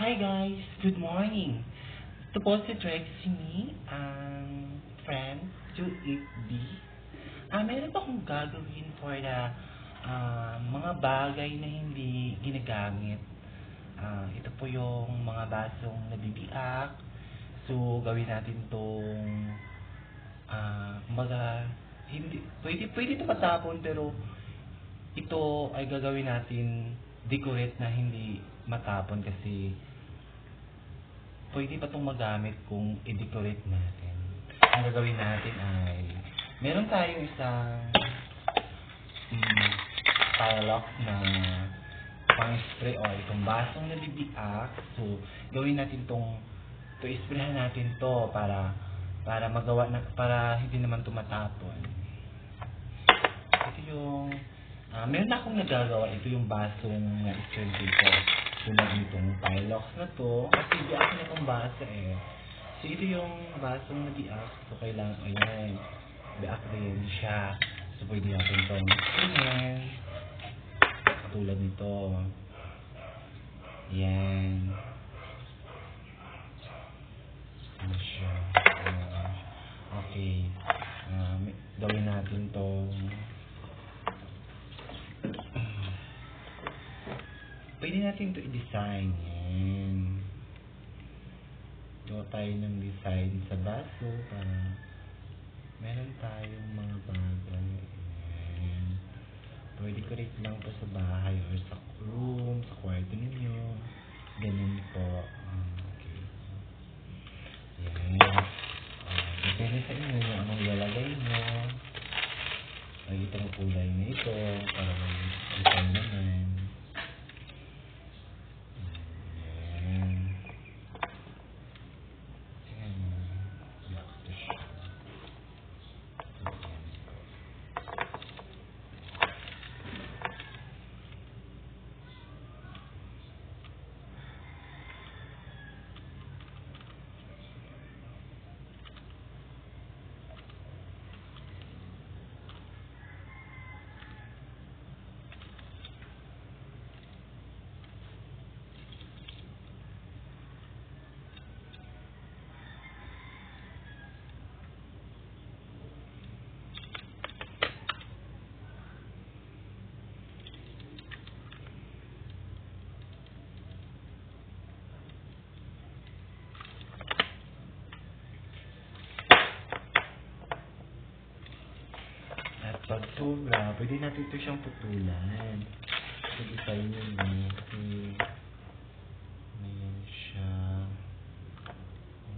Hi guys, good morning. Ito po si Trexie Me, ang friend to Eat B. Meron pa akong gagawin for the mga bagay na hindi ginagamit. Ito po yung mga basong nabibiak. So, gawin natin tong kumbaga, hindi, pwede ito patapon pero ito ay gagawin natin decorate na hindi matapon kasi pwede pa itong magamit kung i-decorate natin. Ang gagawin natin ay meron tayong isang pillock na pang-spray o itong basong nabibiak. So, gawin natin isprayhan natin to para magawa na, para hindi naman tumatapon. Ito yung meron na akong nagagawa. Ito yung basong na-spray dito. Tulad nitong pillock na to. Kasi biak na itong baso eh. So, ito yung basong nabiak. So, kailangan, ayan, biak din siya. So, pwede natin itong sprayin. Tulad nito. Ayan. Ano siya? Okay. Gawin natin itong pwede natin ito i-design. Yan. Gawa tayo ng design sa baso para meron tayong mga bagay. Yan. Pwede ko rin lang po sa bahay or sa room, sa kwarto ninyo. Ganun po. Okay. Yan. Depende sa inyo yung anong ilalagay nyo. Nakikita mo kulay na ito para may design naman. Pag sobra, pwede natin ito siyang putulan. So, design yun eh. Kasi, ayan siya.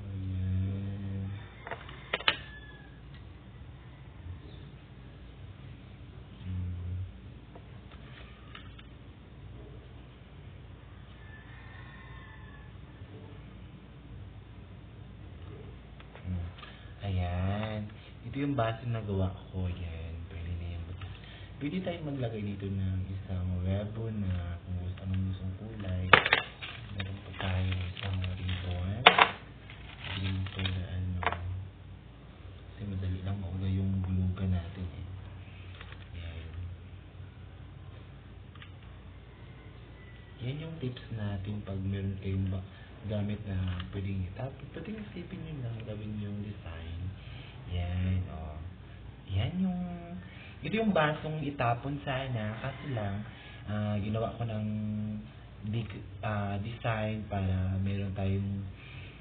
Ayan. Ayan. Ito yung base na gawa ko. Yan. Pwede tayong maglagay dito ng isang ribbon na kung anong gustong kulay. Meron pa tayo isang ribbon. Dito na ano. Kasi madali lang maula yung glugan natin eh. Yan. Yan yung tips natin pag meron kayong gamit na pwedeng pwedeng isipin nyo lang gawin yung design. Yan. O. Yan yung ito yung basong itapon sana, kasi lang, ginawa ko ng design para meron tayong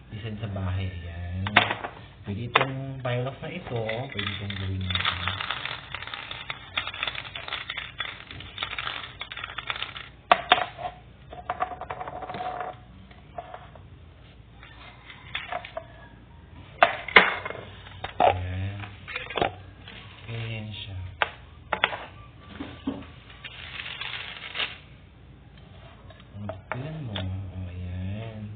design sa bahay. Ayan. Pwede itong pillock na ito, pwede itong gawin natin. Ayan. Ayan siya. Tignan mo. O, ayan.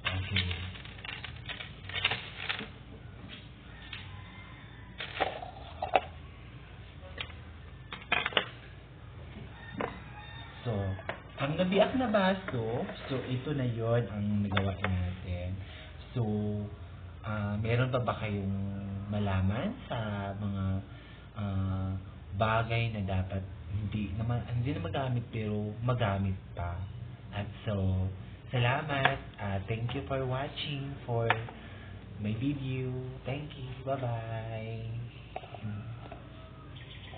Okay. So, ang nabiak na baso, so ito na yon ang nagawa natin. So, meron pa ba kayong malaman sa mga bagay na dapat hindi na magamit pero magamit pa. At so, salamat. Thank you for watching for my video. Thank you. Bye-bye.